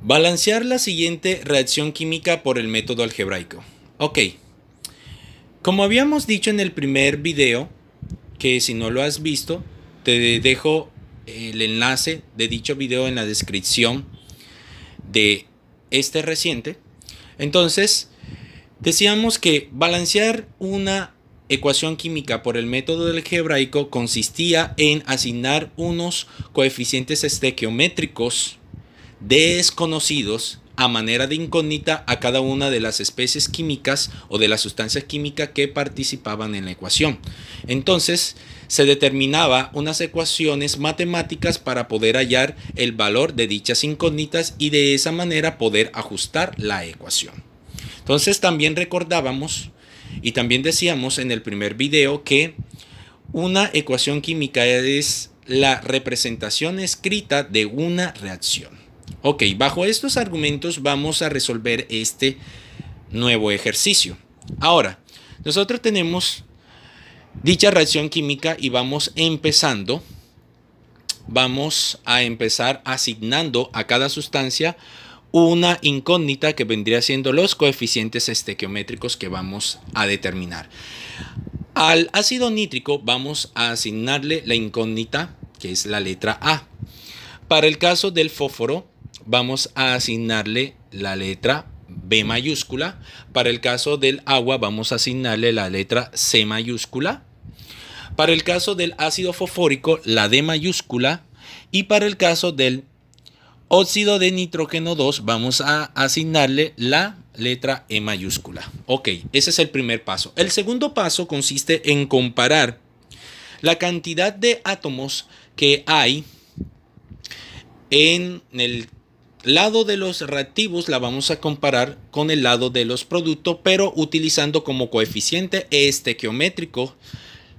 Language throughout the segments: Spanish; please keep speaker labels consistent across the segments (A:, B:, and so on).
A: Balancear la siguiente reacción química por el método algebraico. Ok, como habíamos dicho en el primer video, que si no lo has visto, te dejo el enlace de dicho video en la descripción de este reciente. Entonces, decíamos que balancear una ecuación química por el método algebraico consistía en asignar unos coeficientes estequiométricos desconocidos a manera de incógnita a cada una de las especies químicas o de las sustancias químicas que participaban en la ecuación. Entonces se determinaba unas ecuaciones matemáticas para poder hallar el valor de dichas incógnitas y de esa manera poder ajustar la ecuación. Entonces también recordábamos y también decíamos en el primer video que una ecuación química es la representación escrita de una reacción. Ok, bajo estos argumentos vamos a resolver este nuevo ejercicio. Ahora, nosotros tenemos dicha reacción química y vamos a empezar asignando a cada sustancia una incógnita que vendría siendo los coeficientes estequiométricos que vamos a determinar. Al ácido nítrico vamos a asignarle la incógnita que es la letra A. Para el caso del fósforo vamos a asignarle la letra B mayúscula. Para el caso del agua vamos a asignarle la letra C mayúscula. Para el caso del ácido fosfórico la D mayúscula. Y para el caso del óxido de nitrógeno 2 vamos a asignarle la letra E mayúscula. Ok, ese es el primer paso. El segundo paso consiste en comparar la cantidad de átomos que hay en el lado de los reactivos. La vamos a comparar con el lado de los productos, pero utilizando como coeficiente estequiométrico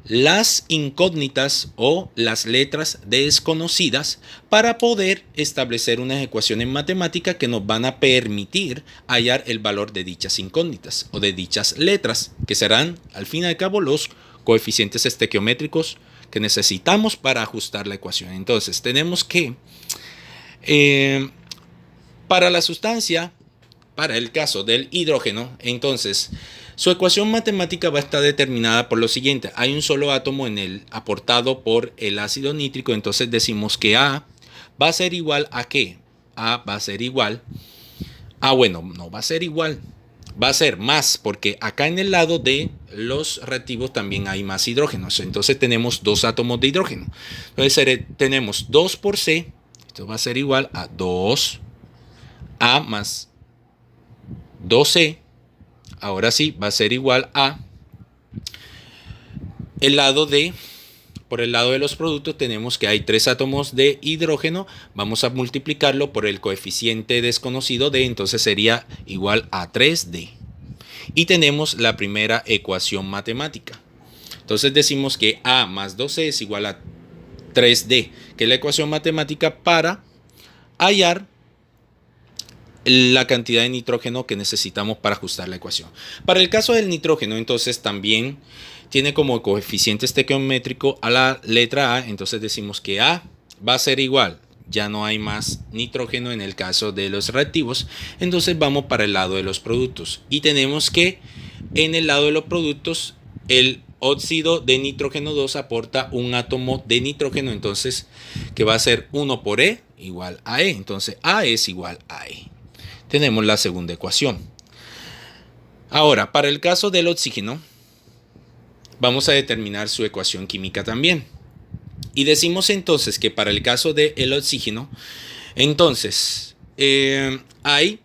A: las incógnitas o las letras desconocidas para poder establecer unas ecuaciones matemáticas que nos van a permitir hallar el valor de dichas incógnitas o de dichas letras, que serán al fin y al cabo los coeficientes estequiométricos que necesitamos para ajustar la ecuación. Entonces tenemos que para la sustancia, para el caso del hidrógeno, entonces su ecuación matemática va a estar determinada por lo siguiente. Hay un solo átomo en el aportado por el ácido nítrico, entonces decimos que A va a ser igual a ¿qué? A va a ser igual bueno, no va a ser igual, va a ser más, porque acá en el lado de los reactivos también hay más hidrógenos. Entonces tenemos dos átomos de hidrógeno. Entonces tenemos 2 por C. Esto va a ser igual a 2A más 2C. Ahora sí, va a ser igual a por el lado de los productos tenemos que hay 3 átomos de hidrógeno. Vamos a multiplicarlo por el coeficiente desconocido D, entonces sería igual a 3D. Y tenemos la primera ecuación matemática. Entonces decimos que A más 2C es igual a 3D, que es la ecuación matemática para hallar la cantidad de nitrógeno que necesitamos para ajustar la ecuación. Para el caso del nitrógeno, entonces también tiene como coeficiente estequiométrico a la letra A, entonces decimos que A va a ser igual, ya no hay más nitrógeno en el caso de los reactivos, entonces vamos para el lado de los productos y tenemos que en el lado de los productos el óxido de nitrógeno 2 aporta un átomo de nitrógeno, entonces que va a ser 1 por E igual a E, entonces A es igual a E. Tenemos la segunda ecuación. Ahora, para el caso del oxígeno, vamos a determinar su ecuación química también. Y decimos entonces que para el caso del oxígeno, entonces hay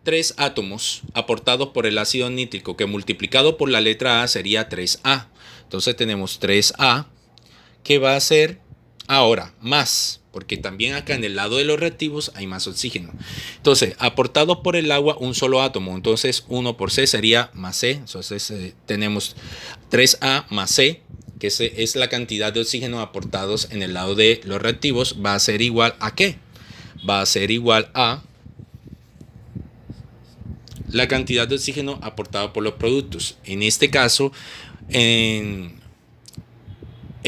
A: 3 átomos aportados por el ácido nítrico que multiplicado por la letra A sería 3A. Entonces tenemos 3A que va a ser ahora más, porque también acá en el lado de los reactivos hay más oxígeno. Entonces, aportados por el agua un solo átomo, entonces 1 por C sería más C. Entonces tenemos 3A más C, que es la cantidad de oxígeno aportados en el lado de los reactivos, va a ser igual a ¿qué? Va a ser igual a la cantidad de oxígeno aportado por los productos. En este caso, en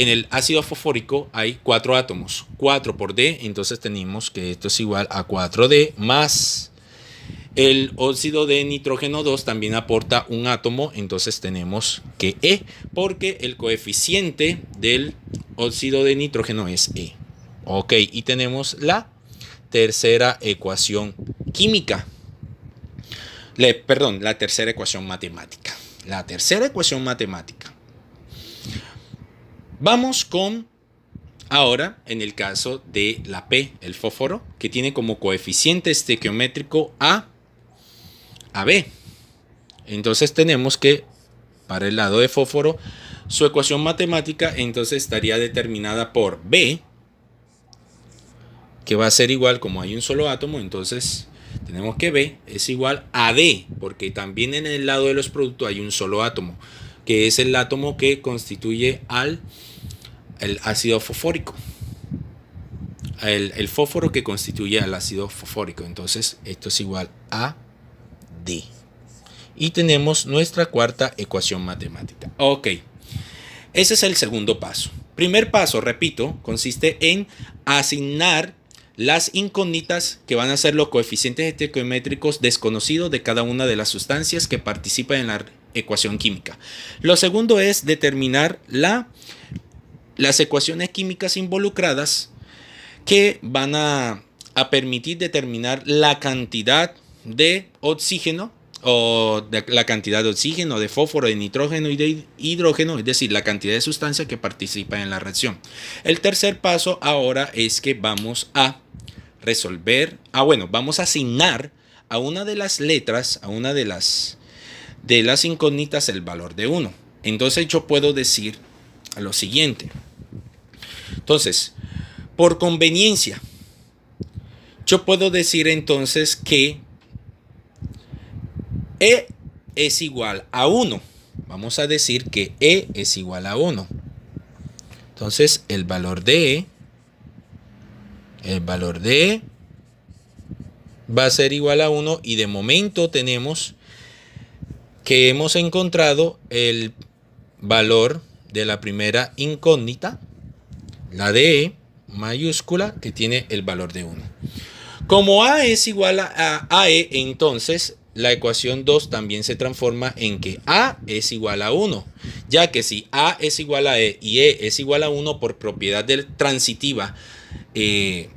A: en el ácido fosfórico hay 4 átomos. 4 por D, entonces tenemos que esto es igual a 4D más el óxido de nitrógeno 2 también aporta un átomo, entonces tenemos que E, porque el coeficiente del óxido de nitrógeno es E. Ok, y tenemos la tercera ecuación química. La tercera ecuación matemática. La tercera ecuación matemática. Vamos con ahora en el caso de la P, el fósforo, que tiene como coeficiente estequiométrico A B. Entonces tenemos que, para el lado de fósforo, su ecuación matemática entonces estaría determinada por B, que va a ser igual, como hay un solo átomo, entonces tenemos que B es igual a D, porque también en el lado de los productos hay un solo átomo, que es el átomo que constituye el ácido fosfórico. El fósforo que constituye al ácido fosfórico. Entonces esto es igual a D. Y tenemos nuestra cuarta ecuación matemática. Ok, ese es el segundo paso. Primer paso, repito, consiste en asignar las incógnitas que van a ser los coeficientes estequiométricos desconocidos de cada una de las sustancias que participan en la ecuación química. Lo segundo es determinar las ecuaciones químicas involucradas que van a permitir determinar la cantidad de oxígeno o la cantidad de oxígeno, de fósforo, de nitrógeno y de hidrógeno, es decir, la cantidad de sustancias que participan en la reacción. El tercer paso ahora es que vamos a resolver, vamos a asignar a una de las letras, a una de las incógnitas el valor de 1. Entonces yo puedo decir lo siguiente. Entonces, por conveniencia, yo puedo decir entonces que E es igual a 1. Vamos a decir que E es igual a 1. Entonces, el valor de E va a ser igual a 1 y de momento tenemos que hemos encontrado el valor de la primera incógnita, la de E mayúscula, que tiene el valor de 1. Como A es igual a E, entonces la ecuación 2 también se transforma en que A es igual a 1, ya que si A es igual a E y E es igual a 1 por propiedad transitiva que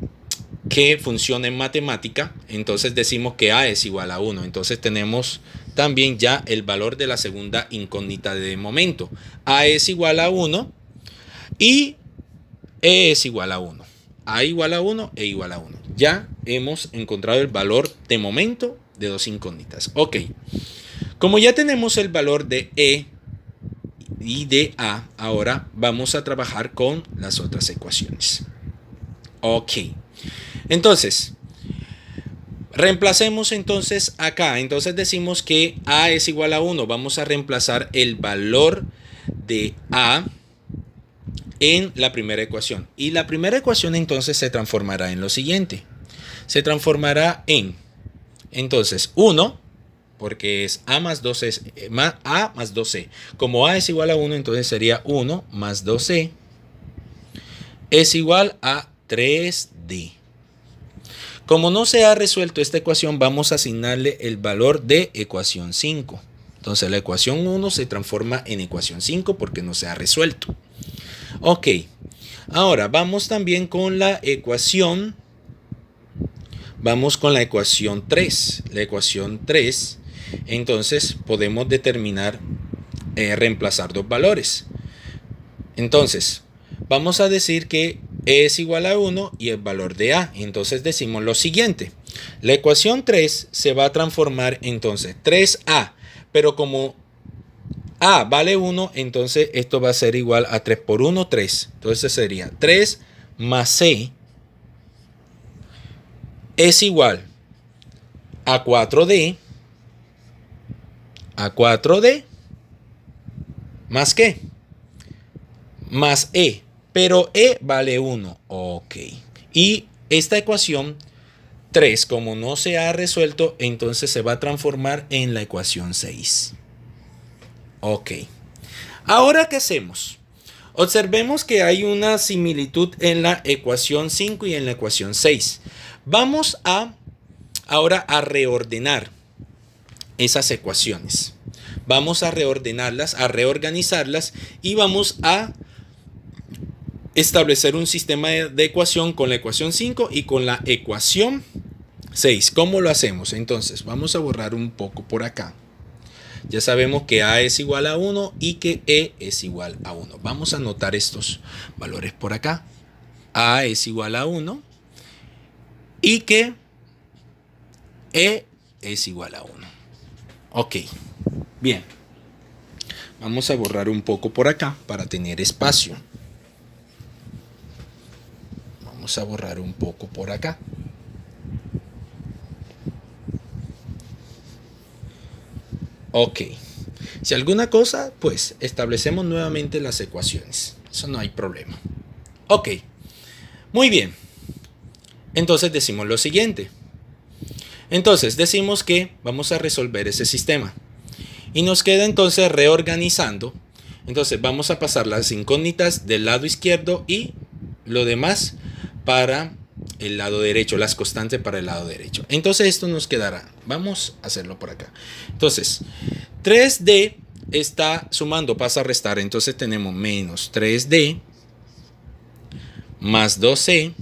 A: funciona en matemática, entonces decimos que A es igual a 1. Entonces tenemos también ya el valor de la segunda incógnita de momento. A es igual a 1 y E es igual a 1. A igual a 1, E igual a 1. Ya hemos encontrado el valor de momento de dos incógnitas. Ok. Como ya tenemos el valor de E y de A, ahora vamos a trabajar con las otras ecuaciones. Ok. Entonces, reemplacemos entonces acá. Entonces decimos que A es igual a 1. Vamos a reemplazar el valor de A en la primera ecuación. Y la primera ecuación entonces se transformará en lo siguiente. Se transformará en, entonces, 1, porque es A más 2C, A más 2C. Como A es igual a 1, entonces sería 1 más 2C es igual a 3D. Como no se ha resuelto esta ecuación, vamos a asignarle el valor de ecuación 5. Entonces la ecuación 1 se transforma en ecuación 5 porque no se ha resuelto. Ok, ahora vamos también con la ecuación. Vamos con la ecuación 3. La ecuación 3, entonces podemos determinar, reemplazar dos valores. Entonces, vamos a decir que E es igual a 1 y el valor de A. Entonces decimos lo siguiente. La ecuación 3 se va a transformar entonces 3A, pero como A vale 1, entonces esto va a ser igual a 3 por 1, 3. Entonces sería 3 más C es igual a 4D. A 4D más ¿qué? Más E. Pero E vale 1. Ok. Y esta ecuación 3, como no se ha resuelto, entonces se va a transformar en la ecuación 6. Ok. Ahora, ¿qué hacemos? Observemos que hay una similitud en la ecuación 5 y en la ecuación 6. Vamos ahora a reordenar esas ecuaciones. Vamos a reordenarlas, a reorganizarlas y vamos a establecer un sistema de ecuación con la ecuación 5 y con la ecuación 6. ¿Cómo lo hacemos? Entonces, vamos a borrar un poco por acá. Ya sabemos que A es igual a 1 y que E es igual a 1. Vamos a anotar estos valores por acá. A es igual a 1 y que E es igual a 1. Ok, bien. Vamos a borrar un poco por acá para tener espacio. Vamos a borrar un poco por acá. Ok. Si alguna cosa, pues establecemos nuevamente las ecuaciones. Eso no hay problema. Ok. Muy bien. Entonces decimos lo siguiente. Entonces decimos que vamos a resolver ese sistema. Y nos queda entonces reorganizando. Entonces vamos a pasar las incógnitas del lado izquierdo y lo demás para el lado derecho, las constantes para el lado derecho. Entonces esto nos quedará. Vamos a hacerlo por acá. Entonces 3D está sumando, pasa a restar. Entonces tenemos menos 3D más 2C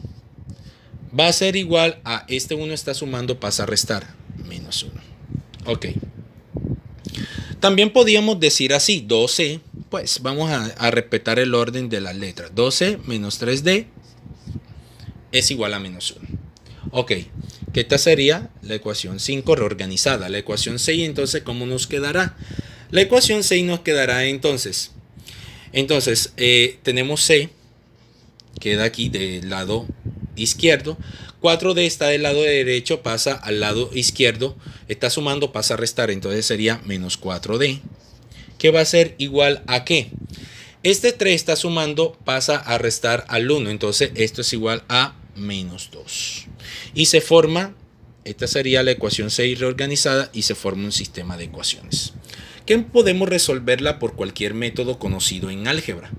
A: va a ser igual a este 1 está sumando, pasa a restar, menos 1. Ok. También podíamos decir así, 2C, pues vamos a respetar el orden de las letras. 2C menos 3D es igual a menos 1. Ok, que esta sería la ecuación 5 reorganizada. La ecuación 6, entonces, ¿cómo nos quedará? La ecuación 6 nos quedará entonces. Tenemos C, queda aquí del lado izquierdo. 4D está del lado derecho, pasa al lado izquierdo. Está sumando, pasa a restar, entonces sería menos 4D. Que va a ser igual a ¿qué? Este 3 está sumando, pasa a restar al 1. Entonces esto es igual a menos 2. Y se forma, esta sería la ecuación 6 reorganizada y se forma un sistema de ecuaciones. Que podemos resolverla por cualquier método conocido en álgebra.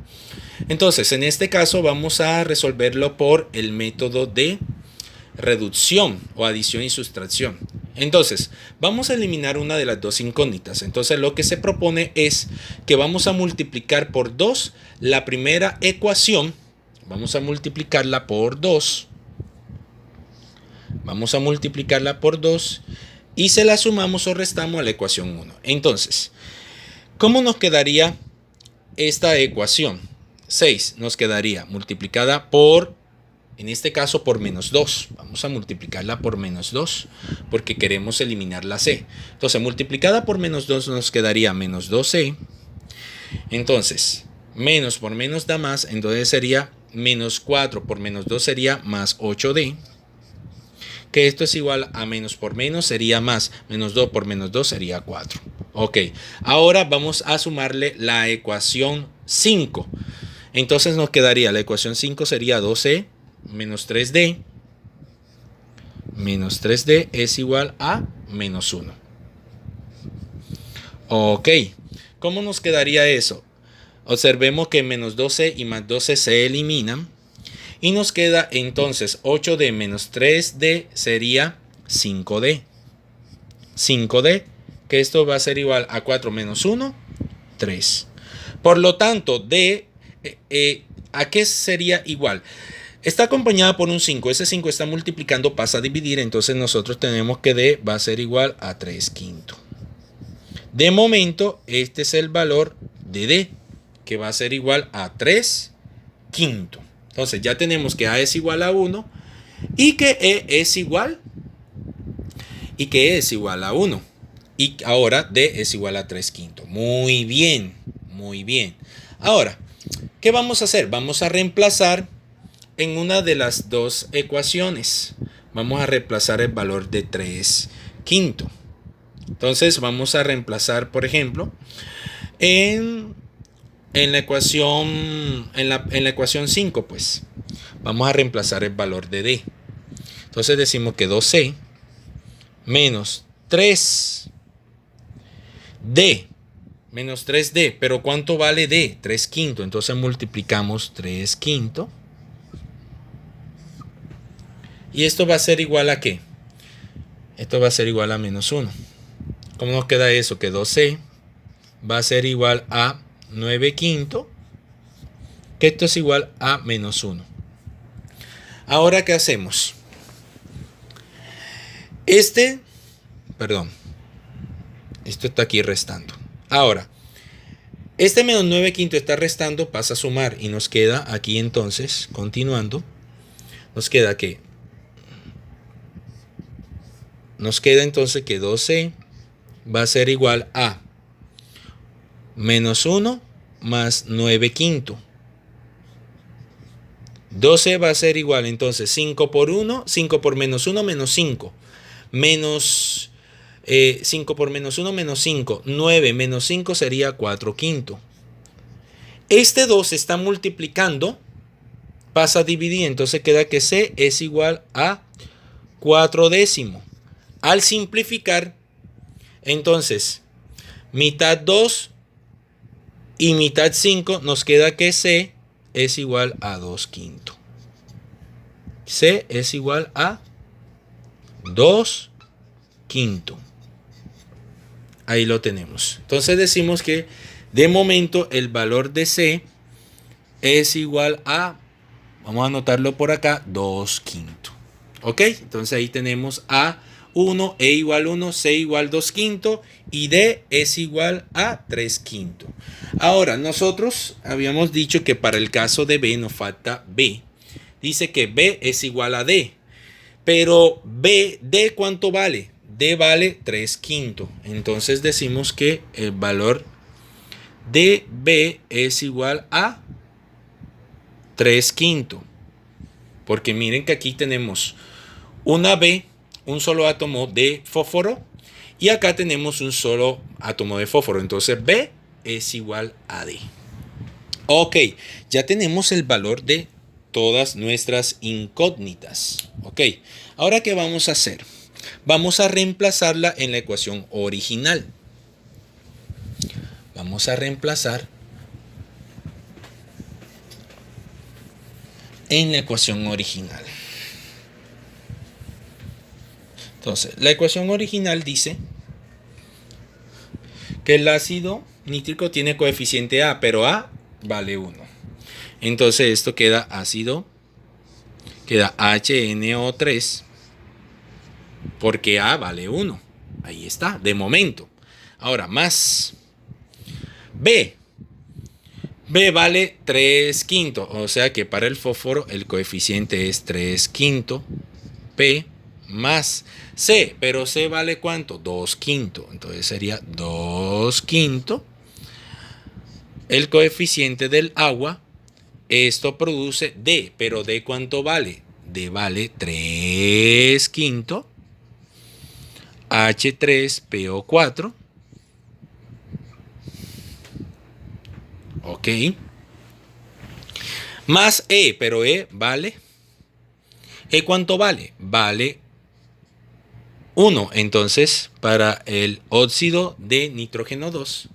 A: Entonces, en este caso vamos a resolverlo por el método de reducción o adición y sustracción. Entonces, vamos a eliminar una de las dos incógnitas. Entonces, lo que se propone es que vamos a multiplicar por 2 la primera ecuación. Vamos a multiplicarla por 2. Vamos a multiplicarla por 2 y se la sumamos o restamos a la ecuación 1. Entonces, ¿cómo nos quedaría esta ecuación? 6 nos quedaría multiplicada por, en este caso, por menos 2. Vamos a multiplicarla por menos 2 porque queremos eliminar la C. Entonces, multiplicada por menos 2 nos quedaría menos 2C. Entonces, menos por menos da más, entonces sería menos 4 por menos 2 sería más 8D. Que esto es igual a menos por menos sería más, menos 2 por menos 2 sería 4. Ok, ahora vamos a sumarle la ecuación 5. Entonces nos quedaría, la ecuación 5 sería 2C menos 3D. Menos 3D es igual a menos 1. Ok, ¿cómo nos quedaría eso? Observemos que menos 12 y más 12 se eliminan. Y nos queda entonces 8D menos 3D sería 5D. 5D, que esto va a ser igual a 4 menos 1, 3. Por lo tanto, D, ¿a qué sería igual? Está acompañada por un 5. Ese 5 está multiplicando, pasa a dividir. Entonces nosotros tenemos que D va a ser igual a 3 quintos. De momento, este es el valor de D, que va a ser igual a 3 quintos. Entonces ya tenemos que A es igual a 1 y que E es igual a 1. Y ahora D es igual a 3 quintos. Muy bien, muy bien. Ahora, ¿qué vamos a hacer? Vamos a reemplazar en una de las dos ecuaciones. Vamos a reemplazar el valor de 3 quintos. Entonces vamos a reemplazar, por ejemplo, en la ecuación 5, pues vamos a reemplazar el valor de D. Entonces decimos que 2C menos 3D Menos 3D. Pero ¿cuánto vale D? 3 quintos. Entonces multiplicamos 3 quintos. ¿Y esto va a ser igual a qué? Esto va a ser igual a menos 1. ¿Cómo nos queda eso? Que 2C va a ser igual a 9 quintos. Que esto es igual a menos 1. Ahora, ¿qué hacemos? Perdón. Esto está aquí restando. Ahora, este menos 9 quintos está restando, pasa a sumar y nos queda aquí entonces, continuando, nos queda entonces que 12 va a ser igual a menos 1 más 9 quintos. 12 va a ser igual entonces 5 por 1, 5 por menos 1, menos 5. Menos 5 por menos 1, menos 5. 9 menos 5 sería 4 quintos. Este 2 está multiplicando, pasa a dividir, entonces queda que C es igual a 4 décimos. Al simplificar, entonces, mitad 2 y mitad 5, nos queda que C es igual a 2 quintos. C es igual a 2 quintos. Ahí lo tenemos. Entonces decimos que de momento el valor de C es igual a, vamos a anotarlo por acá, 2 quintos. ¿Ok? Entonces ahí tenemos A1, E igual 1, C igual 2 quintos y D es igual a 3 quintos. Ahora, nosotros habíamos dicho que para el caso de B nos falta B. Dice que B es igual a D. Pero D ¿cuánto vale? D vale 3 quintos. Entonces decimos que el valor de B es igual a 3 quintos. Porque miren que aquí tenemos una B, un solo átomo de fósforo. Y acá tenemos un solo átomo de fósforo. Entonces B es igual a D. Ok, ya tenemos el valor de todas nuestras incógnitas. Ok, ahora ¿qué vamos a hacer? Vamos a reemplazarla en la ecuación original. Vamos a reemplazar en la ecuación original. Entonces, la ecuación original dice que el ácido nítrico tiene coeficiente A, pero A vale 1. Entonces esto queda ácido, queda HNO3, porque A vale 1. Ahí está, de momento. Ahora, más B. B vale 3 quintos, o sea que para el fósforo el coeficiente es 3 quintos. P más C, pero C vale ¿cuánto? 2 quintos. Entonces sería 2 quintos. El coeficiente del agua, esto produce D, pero D ¿cuánto vale? D vale 3 quintos. H3PO4. Ok. Más E, pero E vale. ¿E cuánto vale? Vale 1. Entonces, para el óxido de nitrógeno 2,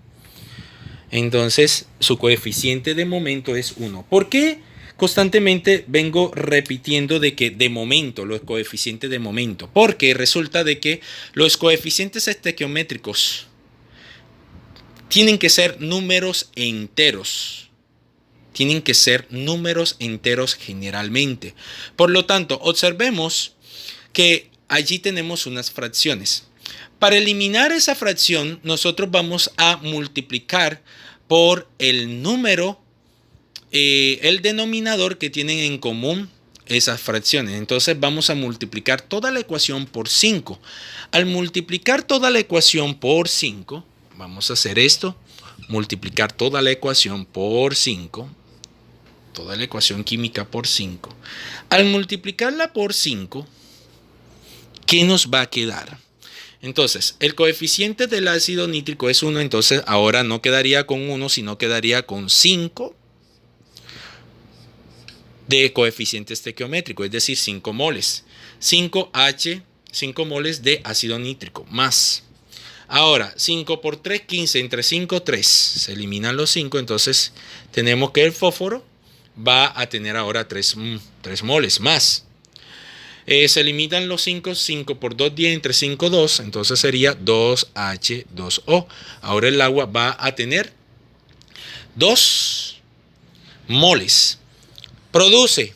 A: entonces su coeficiente de momento es 1. ¿Por qué constantemente vengo repitiendo de que de momento, los coeficientes de momento? Porque resulta de que los coeficientes estequiométricos tienen que ser números enteros. Tienen que ser números enteros generalmente. Por lo tanto, observemos que allí tenemos unas fracciones. Para eliminar esa fracción, nosotros vamos a multiplicar por el número, el denominador que tienen en común esas fracciones. Entonces vamos a multiplicar toda la ecuación por 5. Al multiplicar toda la ecuación por 5, vamos a hacer esto, multiplicar toda la ecuación por 5. Toda la ecuación química por 5. Al multiplicarla por 5, ¿qué nos va a quedar? Entonces, el coeficiente del ácido nítrico es 1, entonces ahora no quedaría con 1, sino quedaría con 5 de coeficiente estequiométrico, es decir, 5 moles. 5 moles de ácido nítrico más. Ahora, 5 por 3, 15. Entre 5, 3. Se eliminan los 5. Entonces, tenemos que el fósforo va a tener ahora 3 moles más. Se eliminan los 5. 5 por 2, 10. Entre 5, 2. Entonces, sería 2H2O. Ahora, el agua va a tener 2 moles. Produce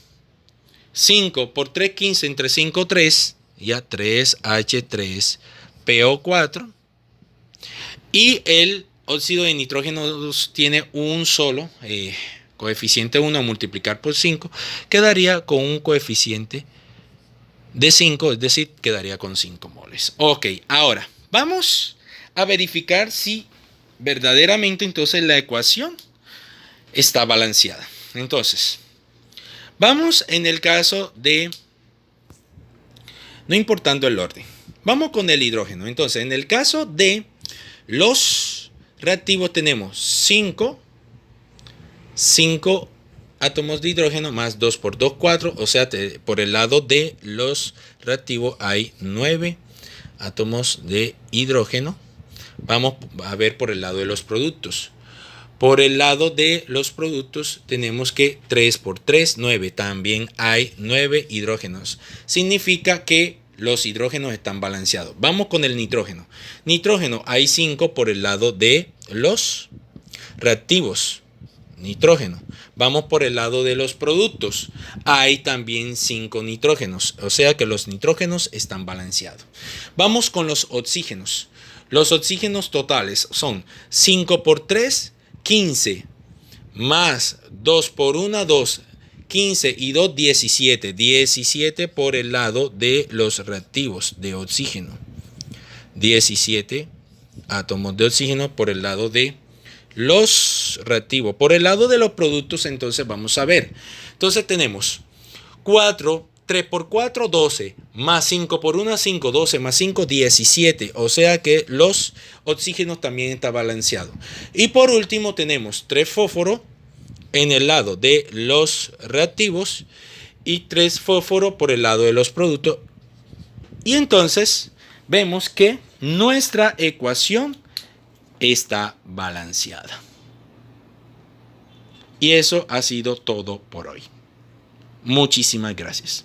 A: 5 por 3, 15. Entre 5, 3. Ya 3H3PO4. Y el óxido de nitrógeno tiene un solo coeficiente 1 a multiplicar por 5. Quedaría con un coeficiente de 5, es decir, quedaría con 5 moles. Ok, ahora vamos a verificar si verdaderamente entonces la ecuación está balanceada. Entonces, vamos en el caso de, no importando el orden, vamos con el hidrógeno. Entonces, en el caso de los reactivos tenemos 5 átomos de hidrógeno más 2 por 2, 4. O sea, por el lado de los reactivos hay 9 átomos de hidrógeno. Vamos a ver por el lado de los productos. Por el lado de los productos tenemos que 3 por 3, 9. También hay 9 hidrógenos. Significa que los hidrógenos están balanceados. Vamos con el nitrógeno. Nitrógeno hay 5 por el lado de los reactivos. Nitrógeno. Vamos por el lado de los productos. Hay también 5 nitrógenos. O sea que los nitrógenos están balanceados. Vamos con los oxígenos. Los oxígenos totales son 5 por 3, 15. Más 2 por 1, 2. 15 y 2, 17. 17 por el lado de los reactivos de oxígeno. 17 átomos de oxígeno por el lado de los reactivos. Por el lado de los productos, entonces vamos a ver. Entonces tenemos 4, 3 por 4, 12. Más 5 por 1, 5. 12 más 5, 17. O sea que los oxígenos también están balanceados. Y por último tenemos 3 fósforos en el lado de los reactivos y 3 fósforos por el lado de los productos. Y entonces vemos que nuestra ecuación está balanceada. Y eso ha sido todo por hoy. Muchísimas gracias.